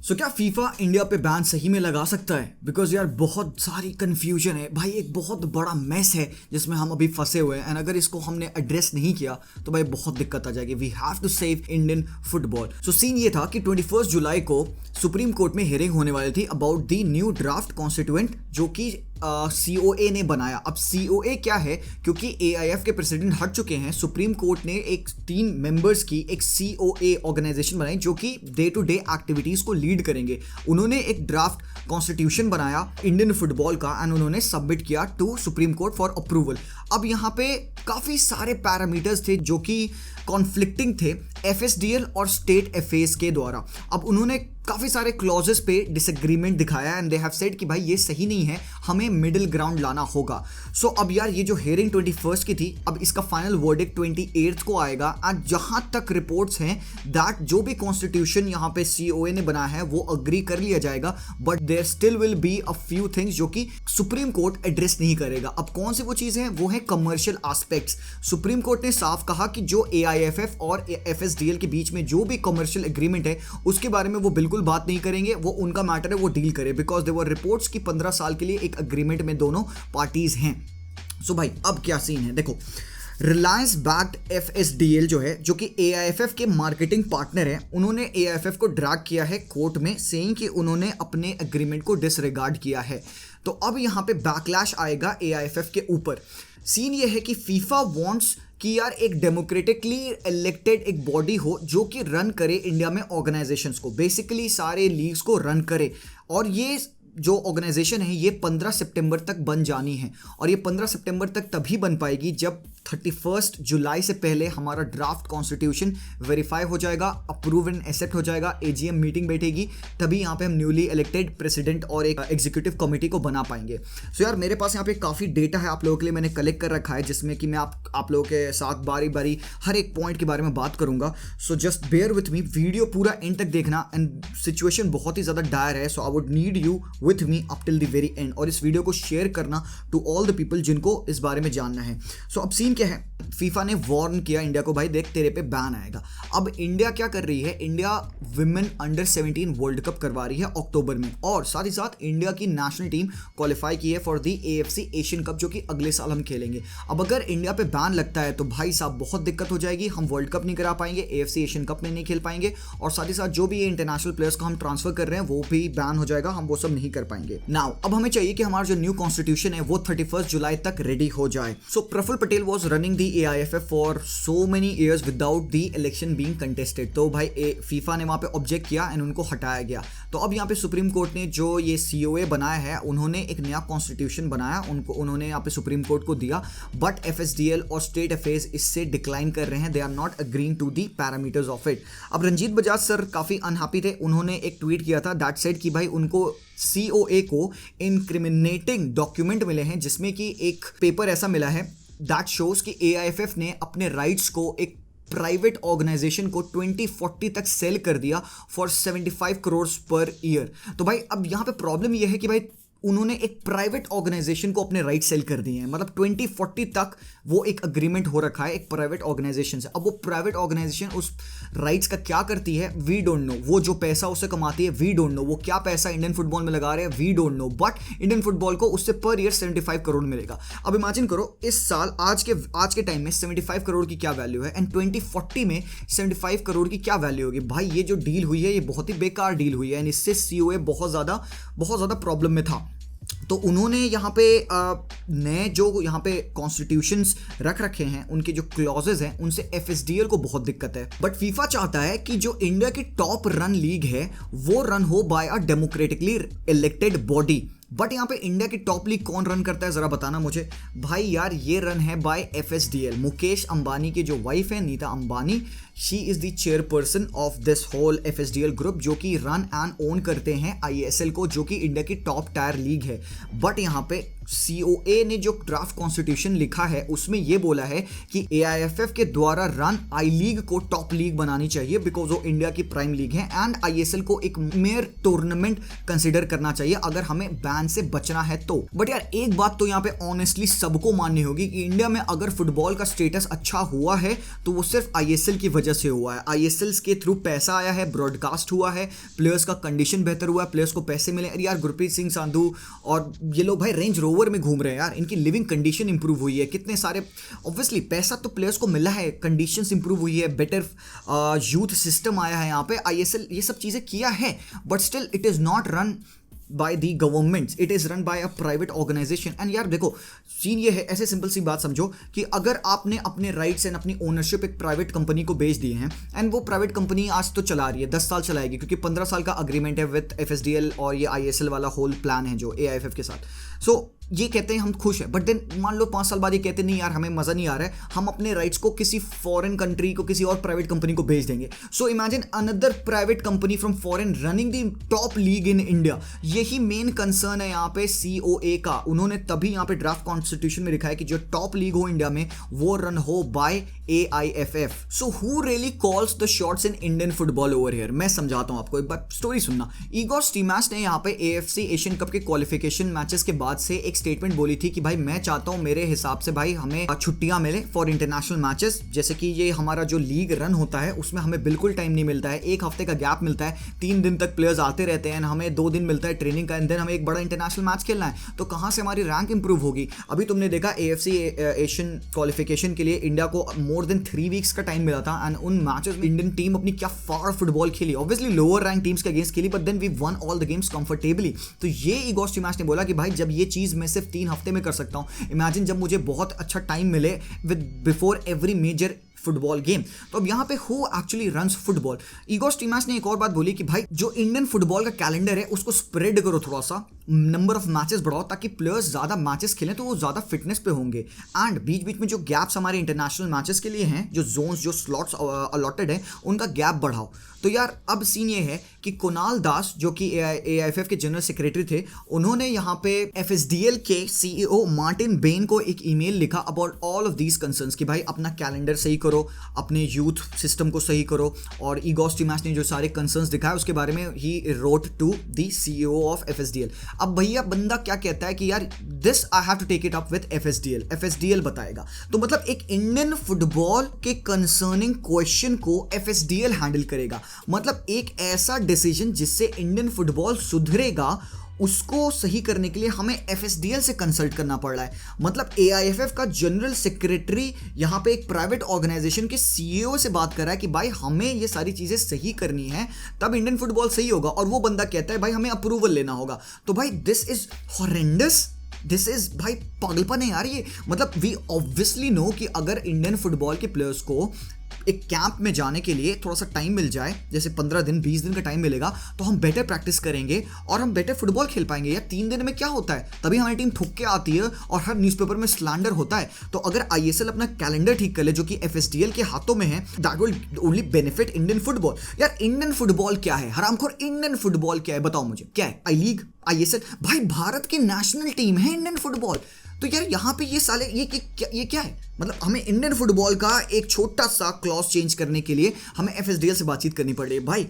सो क्या FIFA India पे ban सही में लगा सकता है? बिकॉज यार बहुत सारी कन्फ्यूजन है भाई, एक बहुत बड़ा मैस है जिसमें हम अभी फंसे हुए हैं एंड अगर इसको हमने एड्रेस नहीं किया तो भाई बहुत दिक्कत आ जाएगी। We have to save Indian football. So scene ये था कि 21 जुलाई को सुप्रीम कोर्ट में हियरिंग होने वाली थी about the new draft constituent जो कि COA ने बनाया। अब COA क्या है, क्योंकि AIF के प्रेसिडेंट हट चुके हैं, सुप्रीम कोर्ट ने एक 3 मेंबर्स की एक COA ऑर्गेनाइजेशन बनाई जो कि डे टू डे एक्टिविटीज को लीड करेंगे। उन्होंने एक ड्राफ्ट कॉन्स्टिट्यूशन बनाया इंडियन फुटबॉल का एंड उन्होंने सबमिट किया to Supreme Court for approval. अब यहाँ पे काफी सारे पैरामीटर्स थे जो कि कॉन्फ्लिक्टिंग थे FSDL और स्टेट FAs के द्वारा। अब उन्होंने काफ़ी सारे क्लॉजेस पे डिसएग्रीमेंट दिखाया एंड दे हैव सेड कि भाई ये सही नहीं है, हमें मिडिल ग्राउंड लाना होगा। सो अब यार ये जो हियरिंग 21 की थी, अब इसका फाइनल वर्डिक्ट 28 को आएगा एंड जहां तक रिपोर्ट्स हैं दैट जो भी कॉन्स्टिट्यूशन यहाँ पे COA ने बनाया है वो अग्री कर लिया जाएगा, but there still will be a few things जो कि सुप्रीम कोर्ट एड्रेस नहीं करेगा। अब कौन सी वो चीज़ें हैं? वो है कमर्शियल एस्पेक्ट्स। सुप्रीम कोर्ट ने साफ कहा कि जो AIFF और FSDL के बीच में जो भी कमर्शियल एग्रीमेंट है उसके बारे में वो बिल्कुल बात नहीं करेंगे, वो उनका मैटर है, वो डील करे। बिकॉज देयर वर रिपोर्ट्स कि 15 साल के लिए एक एग्रीमेंट में दोनों पार्टीज हैं। सो भाई अब क्या सीन है देखो, रिलायंस बैक्ड FSDL जो है, जो कि AIFF के मार्केटिंग पार्टनर है, उन्होंने AIFF को ड्रैग किया है कोर्ट में, सेइंग कि उन्होंने अपने एग्रीमेंट को डिसरिगार्ड किया है। तो अब यहाँ पे बैकलैश आएगा AIFF के ऊपर। सीन ये है कि फीफा वांट्स कि यार एक डेमोक्रेटिकली इलेक्टेड एक बॉडी हो जो कि रन करे इंडिया में ऑर्गेनाइजेशंस को, बेसिकली सारे लीग्स को रन करे। और ये जो ऑर्गेनाइजेशन है ये 15 सितंबर तक बन जानी है और ये 15 सितंबर तक तभी बन पाएगी जब 31 जुलाई से पहले हमारा ड्राफ्ट कॉन्स्टिट्यूशन वेरीफाई हो जाएगा, अप्रूव एंड एक्सेप्ट हो जाएगा, AGM मीटिंग बैठेगी, तभी यहाँ पे हम न्यूली इलेक्टेड प्रेसिडेंट और एक एग्जीक्यूटिव कमेटी को बना पाएंगे। सो यार मेरे पास यहाँ पे काफ़ी डेटा है आप लोगों के लिए, मैंने कलेक्ट कर रखा है जिसमें कि मैं आप लोगों के साथ बारी बारी हर एक पॉइंट के बारे में बात करूंगा। So just bear with me, video पूरा एंड तक देखना एंड सिचुएशन बहुत ही ज़्यादा डायर है। So I would need you with me up till the very end और इस वीडियो को शेयर करना टू ऑल द पीपल जिनको इस बारे में जानना है। सो अब सीन क्या है, फीफा ने वार्न किया इंडिया को, भाई देख तेरे पे बैन आएगा। अब इंडिया क्या कर रही है, India women under 17 world cup करवा रही है अक्टूबर में और साथ ही साथ इंडिया की नेशनल टीम क्वालिफाई की है for the AFC Asian cup जो कि अगले साल हम खेलेंगे। अब अगर इंडिया पे बैन लगता है तो भाई साहब बहुत दिक्कत हो जाएगी, हम वर्ल्ड कप नहीं करा पाएंगे, AFC एशियन कप में नहीं खेल पाएंगे और साथ ही साथ जो भी ये इंटरनेशनल प्लेयर्स को हम ट्रांसफर कर रहे हैं वो भी बैन हो जाएगा, हम वो सब नहीं कर पाएंगे। नाउ अब हमें चाहिए कि हमारा जो न्यू कॉन्स्टिट्यूशन है वो 31 जुलाई तक रेडी हो जाए। So Praful Patel was running the AIFF for so many years without the election being contested. तो भाई फीफा ने वहां पे ऑब्जेक्ट किया एंड उनको हटाया गया। तो अब यहाँ पे सुप्रीम कोर्ट ने जो ये COA बनाया है, उन्होंने एक नया कॉन्स्टिट्यूशन बनाया, उन्होंने यहाँ पे सुप्रीम कोर्ट को दिया, बट FSDL और स्टेट FAs इससे डिक्लाइन कर रहे हैं, they are not agreeing to the parameters of it. अब रंजीत बजाज सर काफ़ी अनहैप्पी थे, उन्होंने एक ट्वीट किया था दैट सेड कि भाई उनको COA को इनक्रिमिनेटिंग डॉक्यूमेंट मिले हैं जिसमें कि एक पेपर ऐसा मिला है दैट शोज कि AIFF ने अपने राइट्स को एक प्राइवेट ऑर्गेनाइजेशन को 2040 तक सेल कर दिया फॉर 75 करोड़ पर ईयर। तो भाई अब यहाँ पे प्रॉब्लम यह है कि भाई उन्होंने एक प्राइवेट ऑर्गेनाइजेशन को अपने राइट सेल कर दिए हैं, मतलब 2040 तक वो एक अग्रीमेंट हो रखा है एक प्राइवेट ऑर्गेनाइजेशन से। अब वो प्राइवेट ऑर्गेनाइजेशन उस राइट्स का क्या करती है वी डोंट नो, वो जो पैसा उससे कमाती है वी डोंट नो, वो क्या पैसा इंडियन फुटबॉल में लगा रहे हैं we don't know, but Indian football को उससे पर ईयर 75 करोड़ मिलेगा। अब इमेजिन करो इस साल आज के टाइम में 75 करोड़ की क्या वैल्यू है एंड 2040 में 75 करोड़ की क्या वैल्यू होगी। भाई ये जो डील हुई है ये बहुत ही बेकार डील हुई है एंड इससे COA बहुत ज़्यादा प्रॉब्लम में था। तो उन्होंने यहाँ पे नए जो यहाँ पे कॉन्स्टिट्यूशंस रख रखे हैं, उनके जो क्लॉजेज हैं उनसे FSDL को बहुत दिक्कत है। बट फीफा चाहता है कि जो इंडिया की टॉप रन लीग है वो रन हो by a democratically elected body. But यहाँ पे इंडिया की टॉप लीग कौन रन करता है जरा बताना मुझे। भाई यार ये रन है बाय FSDL, मुकेश अंबानी की जो वाइफ है Nita Ambani, she is the chairperson of this whole FSDL group जो कि रन एंड ओन करते हैं ISL को जो कि इंडिया की टॉप टायर लीग है। बट यहाँ पे COA ने जो ड्राफ्ट कॉन्स्टिट्यूशन लिखा है उसमें ये बोला है कि AIFF के द्वारा रन आई लीग को टॉप लीग बनानी चाहिए बिकॉज वो इंडिया की प्राइम लीग है, एंड ISL को एक मेयर टूर्नामेंट कंसिडर करना चाहिए अगर हमें बैन से बचना है तो। बट यार एक बात तो यहाँ पे ऑनेस्टली सबको माननी होगी कि इंडिया में अगर फुटबॉल का स्टेटस अच्छा हुआ है तो वो सिर्फ ISL की वजह से हुआ है। ISL के थ्रू पैसा आया है, ब्रॉडकास्ट हुआ है, प्लेयर्स का कंडीशन बेहतर हुआ है, प्लेयर्स को पैसे मिले। यार गुरप्रीत सिंह संधू और ये लोग भाई रेंज रोवर में घूम रहे हैं यार, इनकी लिविंग कंडीशन इंप्रूव हुई है, कितने सारे ऑब्वियसली पैसा तो प्लेयर्स को मिला है, कंडीशंस इंप्रूव हुई है, बेटर यूथ सिस्टम आया है यहाँ पे। ISL ये सब चीज़ें किया है, but still it is not run by the governments, it is run by a private organisation. And यार देखो सीन ये है, ऐसे सिंपल सी बात समझो कि अगर आपने अपने राइट्स एंड अपनी ओनरशिप एक प्राइवेट कंपनी को बेच दिए हैं, एंड वो प्राइवेट कंपनी आज तो चला रही है, 10 साल चलाएगी क्योंकि 15 साल का अग्रीमेंट है विद FSDL और ये ISL वाला होल प्लान है जो AIFF के साथ। सो ये कहते हैं हम खुश हैं, बट देन मान लो 5 साल बाद ये कहते नहीं यार हमें मज़ा नहीं आ रहा है, हम अपने राइट्स को किसी फॉरेन कंट्री को, किसी और प्राइवेट कंपनी को बेच देंगे। So imagine another private company from foreign running the top league in India. यही मेन कंसर्न है यहाँ पे COA का। उन्होंने तभी यहाँ पे ड्राफ्ट कॉन्स्टिट्यूशन में लिखा है कि जो टॉप लीग हो इंडिया में वो रन हो by AIFF। So who really calls the shots in Indian football over here? मैं समझाता हूँ आपको, एक बार स्टोरी सुनना। इगोर स्टीमैच ने यहाँ पे AFC एशियन कप के क्वालिफिकेशन मैचेस के बाद से एक स्टेटमेंट बोली थी कि भाई मैं चाहता हूं मेरे हिसाब से भाई हमें छुट्टियां मिले फॉर इंटरनेशनल मैचेस, जैसे कि ये हमारा जो लीग रन होता है उसमें हमें बिल्कुल टाइम नहीं मिलता है, एक हफ्ते का गैप मिलता है, 3 दिन तक प्लेयर्स आते रहते हैं, हमें 2 दिन मिलता है ट्रेनिंग का, एंड देन हमें एक बड़ा इंटरनेशनल मैच खेलना है, तो कहां से हमारी रैंक इंप्रूव होगी? अभी तुमने देखा AFC एशियन क्वालिफिकेशन के लिए इंडिया को मोर देन 3 वीक्स का टाइम मिला था, एंड उन मैचेस में इंडियन टीम अपनी क्या फाड़ फुटबॉल खेली, ऑब्वियसली लोअर रैंक टीम्स के अगेंस्ट खेली, but then we won all the games comfortably. तो ये इगोर स्टीमैच ने बोला कि भाई जब ये चीज मैं सिर्फ 3 हफ्ते में कर सकता हूं, इमेजिन जब मुझे बहुत अच्छा टाइम मिले with before every major football game. तो अब यहाँ पे who actually runs football? Igor Stimac ने एक और बात बोली कि भाई जो इंडियन फुटबॉल का कैलेंडर है उसको स्प्रेड करो, थोड़ा सा नंबर ऑफ मैचेस बढ़ाओ ताकि प्लेयर्स ज़्यादा मैचेस खेलें तो वो ज़्यादा फिटनेस पे होंगे, एंड बीच बीच में जो गैप्स हमारे इंटरनेशनल मैचेस के लिए हैं, जो जोन्स जो स्लॉट्स अलॉटेड हैं उनका गैप बढ़ाओ। तो यार अब सीन ये है कि कुणाल दास जो कि AIFF के जनरल सेक्रेटरी थे, उन्होंने यहाँ पे FSDL के CEO मार्टिन बेन को एक ईमेल लिखा about all of these concerns कि भाई अपना कैलेंडर सही करो, अपने यूथ सिस्टम को सही करो, और इगोर स्टीमैच ने जो सारे कंसर्न्स दिखाए उसके बारे में ही wrote to the CEO of FSDL। अब भैया बंदा क्या कहता है कि यार this I have to take it up with FSDL बताएगा। तो मतलब एक इंडियन फुटबॉल के कंसर्निंग क्वेश्चन को FSDL हैंडल करेगा, मतलब एक ऐसा डिसीजन जिससे इंडियन फुटबॉल सुधरेगा उसको सही करने के लिए हमें FSDL से कंसल्ट करना पड़ रहा है। मतलब AIFF का जनरल सेक्रेटरी यहाँ पे एक प्राइवेट ऑर्गेनाइजेशन के CEO से बात कर रहा है कि भाई हमें ये सारी चीज़ें सही करनी है तब इंडियन फुटबॉल सही होगा, और वो बंदा कहता है भाई हमें अप्रूवल लेना होगा। तो भाई this is horrendous, this is भाई पागलपन है यार ये। मतलब वी ऑब्वियसली नो कि अगर इंडियन फुटबॉल के प्लेयर्स को एक कैंप में जाने के लिए थोड़ा सा टाइम मिल जाए, जैसे 15 दिन 20 दिन का टाइम मिलेगा, तो हम बेटर प्रैक्टिस करेंगे और हम बेटर फुटबॉल खेल पाएंगे। यार 3 दिन में क्या होता है, तभी हमारी टीम ठुक के आती है और हर न्यूज़पेपर में स्लैंडर होता है। तो अगर ISL अपना कैलेंडर ठीक कर ले जो कि FSDL के हाथों में है, that will only benefit Indian football. यार इंडियन फुटबॉल क्या है हरामखोर, इंडियन फुटबॉल क्या है बताओ मुझे, क्या है? आई लीग, ISL, भाई भारत की नेशनल टीम है इंडियन फुटबॉल। तो यार यहाँ पे ये साले ये क्या है? मतलब हमें इंडियन फुटबॉल का एक छोटा सा क्लॉज चेंज करने के लिए हमें FSDL से बातचीत करनी पड़ रही है। भाई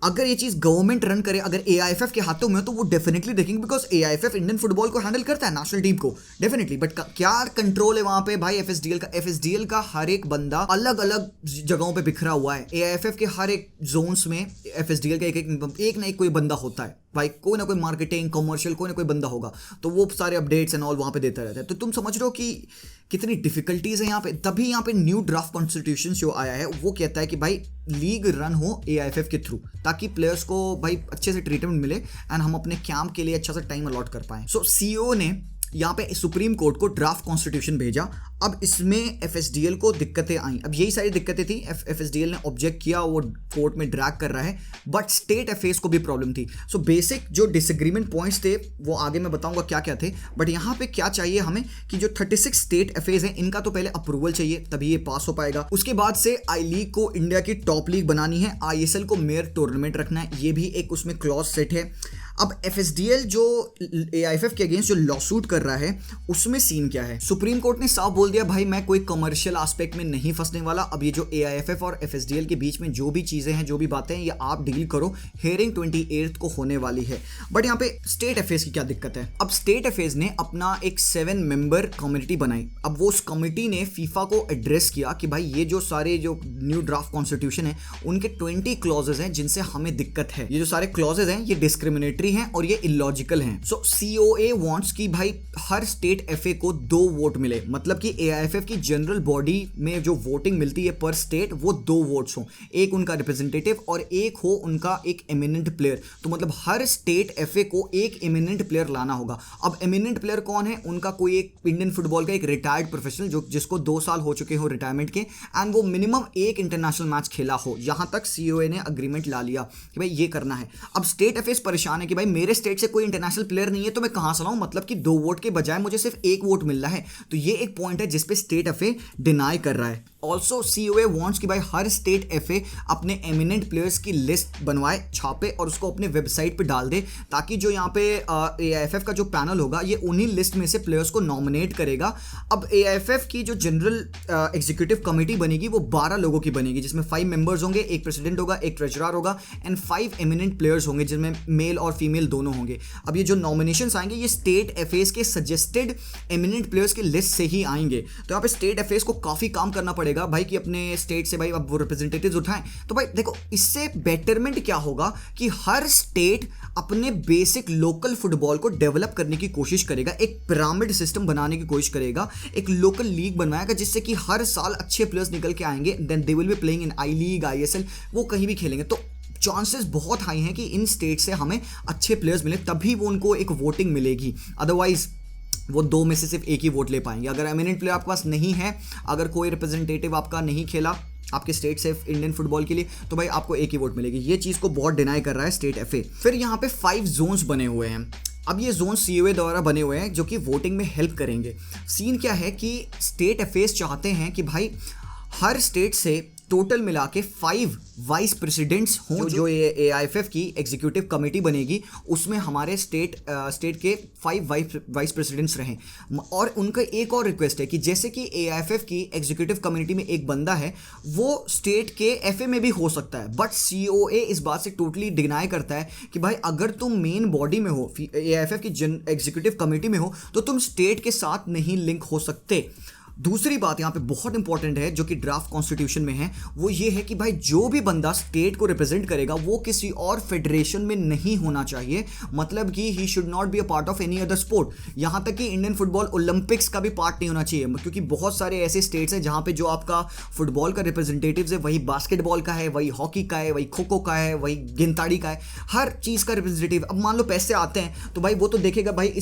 अगर ये चीज़ गवर्नमेंट रन करे, अगर AIFF के हाथों में हो तो वो डेफिनेटली देखेंगे, बिकॉज AIFF इंडियन फुटबॉल को हैंडल करता है, नेशनल टीम को डेफिनेटली। बट क्या कंट्रोल है वहाँ पे भाई FSDL का? FSDL का हर एक बंदा अलग अलग जगहों पे बिखरा हुआ है। AIFF के हर एक जोन्स में FSDL का एक ना एक कोई बंदा होता है भाई, कोई ना कोई मार्केटिंग कमर्शियल कोई ना कोई बंदा होगा, तो वो सारे अपडेट्स एंड ऑल वहाँ पे देता रहता है। तो तुम समझ रहे हो कि कितनी डिफिकल्टीज है यहाँ पे। तभी यहाँ पे न्यू ड्राफ्ट कॉन्स्टिट्यूशन जो आया है वो कहता है कि भाई लीग रन हो AIFF के थ्रू, ताकि प्लेयर्स को भाई अच्छे से ट्रीटमेंट मिले एंड हम अपने कैंप के लिए अच्छा सा टाइम अलॉट कर पाएं। सो CEO ने यहाँ पे सुप्रीम कोर्ट को ड्राफ्ट कॉन्स्टिट्यूशन भेजा। अब इसमें FSDL को दिक्कतें आई। अब यही सारी दिक्कतें थी, FSDL ने ऑब्जेक्ट किया, वो कोर्ट में ड्रैग कर रहा है, बट स्टेट FAs को भी प्रॉब्लम थी। सो बेसिक जो डिसएग्रीमेंट पॉइंट्स थे वो आगे मैं बताऊंगा क्या क्या थे, बट यहाँ पे क्या चाहिए हमें कि जो 36 स्टेट FAs हैं इनका तो पहले अप्रूवल चाहिए तभी ये पास हो पाएगा। उसके बाद से आई लीग को इंडिया की टॉप लीग बनानी है, ISL को मेयर टूर्नामेंट रखना है, ये भी एक उसमें क्लॉज सेट है। अब FSDL जो AIFF के अगेंस्ट जो लॉसूट कर रहा है उसमें सीन क्या है, सुप्रीम कोर्ट ने साफ बोल दिया भाई मैं कोई कमर्शियल एस्पेक्ट में नहीं फंसने वाला। अब ये जो AIFF और FSDL के बीच में जो भी चीजें हैं, जो भी बातें हैं, ये आप डील करो। हियरिंग 28 को होने वाली है। बट यहाँ पे स्टेट अफेयर्स की क्या दिक्कत है, अब स्टेट अफेयर्स ने अपना एक 7 मेंबर कमेटी बनाई। अब वो उस कमेटी ने फीफा को एड्रेस किया कि भाई ये जो सारे जो न्यू ड्राफ्ट कॉन्स्टिट्यूशन है उनके 20 क्लॉजेज हैं जिनसे हमें दिक्कत है। ये जो सारे क्लॉजेज हैं ये डिस्क्रिमिनेटरी हैं और ये इलॉजिकल हैं। सो COA वांट्स कि भाई हर स्टेट FA को 2 वोट मिले, मतलब कि AIFF की जनरल बॉडी में जो वोटिंग मिलती है पर स्टेट वो 2 वोट्स हो, एक उनका रिप्रेजेंटेटिव और एक हो उनका एक एमिनेंट प्लेयर। तो मतलब हर स्टेट FA को एक एमिनेंट प्लेयर लाना होगा। अब एमिनेंट प्लेयर कौन है, उनका कोई एक इंडियन फुटबॉल का एक रिटायर्ड प्रोफेशनल जो जिसको 2 साल हो चुके हो रिटायरमेंट के, एंड वो मिनिमम एक इंटरनेशनल मैच खेला हो। यहां तक COA ने अग्रीमेंट ला लिया कि भाई ये करना है। अब स्टेट अफेयर्स परेशान है कि भाई मेरे स्टेट से कोई इंटरनेशनल प्लेयर नहीं है तो मैं कहां से लाऊं, मतलब कि 2 वोट के बजाय मुझे सिर्फ 1 वोट मिल रहा है। तो ये एक पॉइंट है जिसपे स्टेट FA डिनाई कर रहा है। ऑल्सो COA वांट्स कि भाई हर स्टेट FA अपने एमिनेंट प्लेयर्स की लिस्ट बनवाए, छापे और उसको अपने वेबसाइट पे डाल दे, ताकि जो यहाँ पे AIFF का जो पैनल होगा ये उन्हीं लिस्ट में से प्लेयर्स को नॉमिनेट करेगा। अब AIFF की जो जनरल एग्जीक्यूटिव कमेटी बनेगी वो 12 लोगों की बनेगी, जिसमें 5 मेंबर्स होंगे, एक प्रेसिडेंट होगा, एक ट्रेजरर होगा एंड 5 एमिनेंट प्लेयर्स होंगे जिनमें मेल और फीमेल दोनों होंगे। अब ये जो नॉमिनेशंस आएंगे ये स्टेट FAs के सजेस्टेड एमिनेंट प्लेयर्स की लिस्ट से ही आएंगे। तो यहाँ पे स्टेट FAs को काफी काम करना पड़ेगा भाई कि अपने स्टेट से भाई अब वो रिप्रेजेंटेटिव्स उठाएं। तो भाई देखो इससे बेटरमेंट क्या होगा कि हर स्टेट अपने बेसिक लोकल फुटबॉल को डेवलप करने की कोशिश करेगा, एक पिरामिड सिस्टम बनाने की कोशिश करेगा, एक लोकल लीग बनवाएगा जिससे कि हर साल अच्छे प्लेयर्स निकल के आएंगे। Then they will be playing in I league, ISL, वो कहीं भी खेलेंगे। तो चांसेस बहुत हाई हैं कि इन स्टेट से हमें अच्छे प्लेयर्स मिले, तभी वो उनको एक वोटिंग मिलेगी। अदरवाइज वो 2 में से सिर्फ एक ही वोट ले पाएंगे। अगर एमिनेंट प्लेयर आपके पास नहीं है, अगर कोई रिप्रेजेंटेटिव आपका नहीं खेला आपके स्टेट से इंडियन फुटबॉल के लिए, तो भाई आपको एक ही वोट मिलेगी। ये चीज़ को बहुत डिनाई कर रहा है स्टेट FA। फिर यहाँ पे 5 जोन्स बने हुए हैं। अब ये जोन COA द्वारा बने हुए हैं जो कि वोटिंग में हेल्प करेंगे। सीन क्या है कि स्टेट अफेयर्स चाहते हैं कि भाई हर स्टेट से टोटल मिला के 5 वाइस प्रेसिडेंट्स हों। जो ये AIFF की एग्जीक्यूटिव कमेटी बनेगी उसमें हमारे स्टेट के 5 वाइस प्रेसिडेंट्स रहें। और उनका एक और रिक्वेस्ट है कि जैसे कि AIFF की एग्जीक्यूटिव कमेटी में एक बंदा है, वो स्टेट के FA में भी हो सकता है। बट COA इस बात से टोटली डिनाई करता है कि भाई अगर तुम मेन बॉडी में हो, AIFF की एग्जीक्यूटिव कमेटी में हो, तो तुम स्टेट के साथ नहीं लिंक हो सकते। दूसरी बात यहाँ पे बहुत इंपॉर्टेंट है जो कि ड्राफ्ट कॉन्स्टिट्यूशन में है, वो ये है कि भाई जो भी बंदा स्टेट को रिप्रेजेंट करेगा वो किसी और फेडरेशन में नहीं होना चाहिए, मतलब कि he should not be a part of any other sport. यहाँ तक कि इंडियन फुटबॉल ओलंपिक्स का भी पार्ट नहीं होना चाहिए, क्योंकि बहुत सारे ऐसे स्टेट्स हैं जहाँ पे जो आपका फुटबॉल का रिप्रेजेंटेटिव है वही बास्केटबॉल का है, वही हॉकी का है, वही खो खो का है, वही गेंदताड़ी का है, हर चीज़ का रिप्रेजेंटेटिव। अब मान लो पैसे आते हैं तो भाई वो तो देखेगा भाई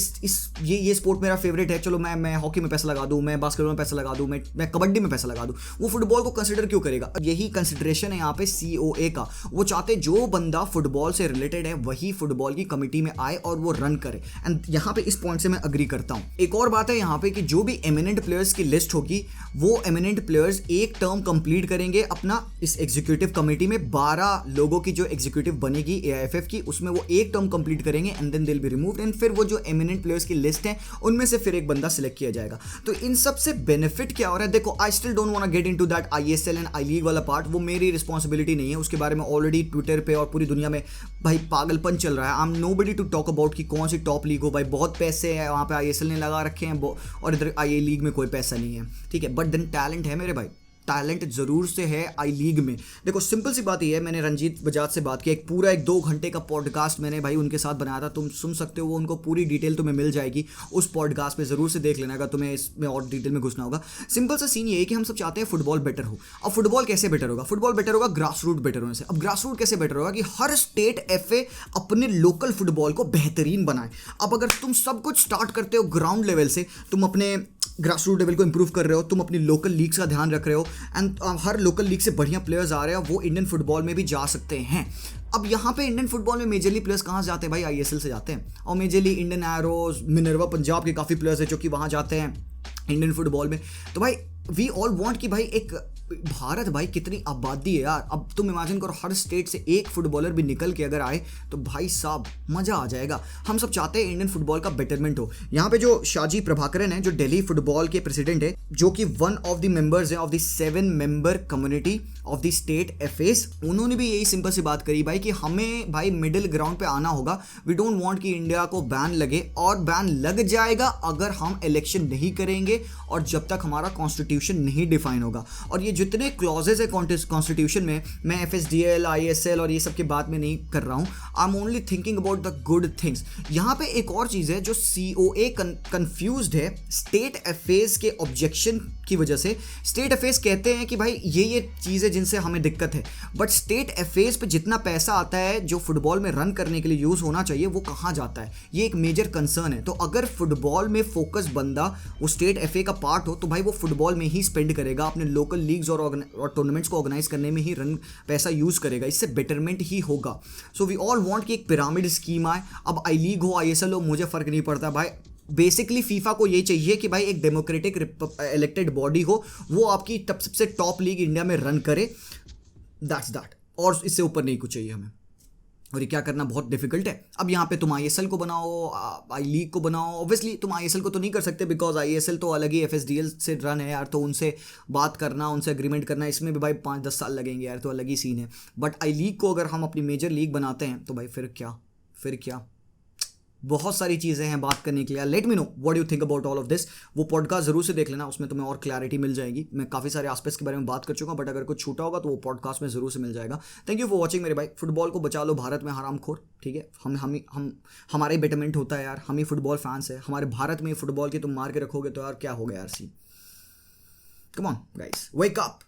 ये स्पोर्ट मेरा फेवरेट है, चलो मैं हॉकी में पैसा लगा दूँ, मैं बास्केटबॉल में पैसा लगा दूं, मैं कबड्डी में पैसा लगा दूं। वो फुटबॉल को कंसीडर क्यों करेगा? यही कंसीडरेशन है यहाँ पे COA का। वो चाहते जो बंदा फुटबॉल से रिलेटेड है वही फुटबॉल की कमेटी में आए और वो रन करे। एंड यहाँ पे इस पॉइंट से मैं अग्री करता हूँ। एक और बात है यहाँ पे कि जो भी एमिनेंट प्लेयर्स की लिस्ट होगी वो एमिनेंट प्लेयर्स एक टर्म कंप्लीट करेंगे अपना इस एग्जीक्यूटिव कमेटी में। 12 लोगों की जो एग्जीक्यूटिव बनेगी AIFF की, उसमें वो एक टर्म कंप्लीट करेंगे and then they will be removed. And फिर वो जो एमिनेंट प्लेयर्स की लिस्ट है उनमें से फिर एक बंदा सिलेक्ट किया जाएगा। तो इन सब से बेनिफिट क्या हो रहा है? देखो, I still don't want get into that ISL and I league वाला पार्ट, वो मेरी रिस्पॉन्सिबिलिटी नहीं है। उसके बारे में ऑलरेडी ट्विटर पे और पूरी दुनिया में भाई पागलपन चल रहा है। I am nobody to talk about कि कौन सी टॉप लीग हो। भाई बहुत पैसे हैं वहाँ पे, ISL ने लगा रखे हैं और इधर IA लीग में कोई पैसा नहीं है, ठीक है। बट देन टैलेंट है मेरे भाई, टैलेंट ज़रूर से है आई लीग में। देखो सिंपल सी बात ये है, मैंने रंजीत बजाज से बात की, एक पूरा 2 घंटे का पॉडकास्ट मैंने भाई उनके साथ बनाया था, तुम सुन सकते हो। वो उनको पूरी डिटेल तुम्हें मिल जाएगी उस पॉडकास्ट में, ज़रूर से देख लेना अगर तुम्हें इसमें और डिटेल में घुसना होगा। सिंपल सा सीन ये है कि हम सब चाहते हैं फुटबॉल बेटर हो। अब फुटबॉल कैसे बेटर होगा? फुटबॉल बेटर होगा ग्रास रूट बेटर होने से। अब ग्रास रूट कैसे बेटर होगा? कि हर स्टेट FA अपने लोकल फुटबॉल को बेहतरीन बनाए। अब अगर तुम सब कुछ स्टार्ट करते हो ग्राउंड लेवल से, तुम अपने ग्रास रूट लेवल को इंप्रूव कर रहे हो, तुम अपनी लोकल लीग्स का ध्यान रख रहे हो एंड हर लोकल लीग से बढ़िया प्लेयर्स आ रहे हो, वो इंडियन फुटबॉल में भी जा सकते हैं। अब यहाँ पे इंडियन फुटबॉल में मेजरली प्लेयर्स कहाँ से जाते हैं भाई? ISL से जाते हैं। और majorly Indian arrows, Minerva Punjab के काफ़ी प्लेयर्स हैं जो कि वहाँ जाते हैं इंडियन फुटबॉल में। तो भाई वी ऑल वांट कि भाई एक भारत भाई कितनी आबादी है यार, अब तुम इमेजिन करो हर स्टेट से एक फुटबॉलर भी निकल के अगर आए तो भाई साहब मज़ा आ जाएगा। हम सब चाहते हैं इंडियन फुटबॉल का बेटरमेंट हो। यहाँ पे जो शाजी प्रभाकरन है, जो दिल्ली फुटबॉल के प्रेसिडेंट है, जो कि वन ऑफ द मेंबर्स हैं of the 7 member community of the state FS, उन्होंने भी यही सिंपल सी बात करी भाई कि हमें भाई मिडिल ग्राउंड पे आना होगा। वी डोंट वांट कि इंडिया को बैन लगे, और बैन लग जाएगा अगर हम इलेक्शन नहीं करेंगे और जब तक हमारा कॉन्स्टिट्यूशन नहीं डिफाइन होगा। और ये जितने क्लॉजेज है कॉन्स्टिट्यूशन में, मैं एफएसडीएल, आईएसएल और ये सब की बात में नहीं कर रहा हूँ, I am only thinking about the good things. यहाँ पे एक और चीज़ है जो सीओए कंफ्यूज्ड है स्टेट अफेयर्स के ऑब्जेक्शन की वजह से। स्टेट अफेयर्स कहते हैं कि भाई ये चीज़ें जिनसे हमें दिक्कत है, बट स्टेट अफेयर्स पे जितना पैसा आता है जो फुटबॉल में रन करने के लिए यूज़ होना चाहिए वो कहाँ जाता है, ये एक मेजर कंसर्न है। तो अगर फुटबॉल में फोकस बंदा वो स्टेट एफए का पार्ट हो तो भाई वो फुटबॉल में ही स्पेंड करेगा, अपने लोकल लीग्स और टूर्नामेंट्स को ऑर्गेनाइज करने में ही रन पैसा यूज़ करेगा, इससे बेटरमेंट ही होगा। सो वी ऑल वांट कि एक पिरामिड स्कीम आए। अब आई लीग हो, आईएसएल हो, मुझे फ़र्क नहीं पड़ता भाई। बेसिकली फीफा को ये चाहिए कि भाई एक डेमोक्रेटिक इलेक्टेड बॉडी हो, वो आपकी तब सबसे टॉप लीग इंडिया में रन करे, दैट्स दैट, और इससे ऊपर नहीं कुछ चाहिए हमें। और ये क्या करना बहुत डिफिकल्ट है। अब यहाँ पे तुम आईएसएल को बनाओ, आई लीग को बनाओ। ऑब्वियसली तुम आईएसएल को तो नहीं कर सकते बिकॉज आईएसएल तो अलग ही एफएसडीएल से रन है यार, तो उनसे बात करना, उनसे एग्रीमेंट करना, इसमें भी भाई 5-10 साल लगेंगे यार, तो अलग ही सीन है। बट आई लीग को अगर हम अपनी मेजर लीग बनाते हैं तो भाई फिर क्या बहुत सारी चीज़ें हैं बात करने के लिए। Let me know what you think about all of this. वो पॉडकास्ट जरूर से देख लेना, उसमें तुम्हें और क्लैरिटी मिल जाएगी। मैं काफ़ी सारे एस्पेक्ट्स के बारे में बात कर चुका हूँ, बट अगर कुछ छूटा होगा तो वो पॉडकास्ट में जरूर से मिल जाएगा। थैंक यू फॉर वॉचिंग मेरे भाई। फुटबॉल को बचा लो भारत में हरामखोर, ठीक है। हम हमारे बेटरमेंट होता है यार, हम ही फुटबॉल फैंस है। हमारे भारत में फुटबॉल की तुम मार के रखोगे तो यार क्या हो गया यार सी। Come on guys, wake up.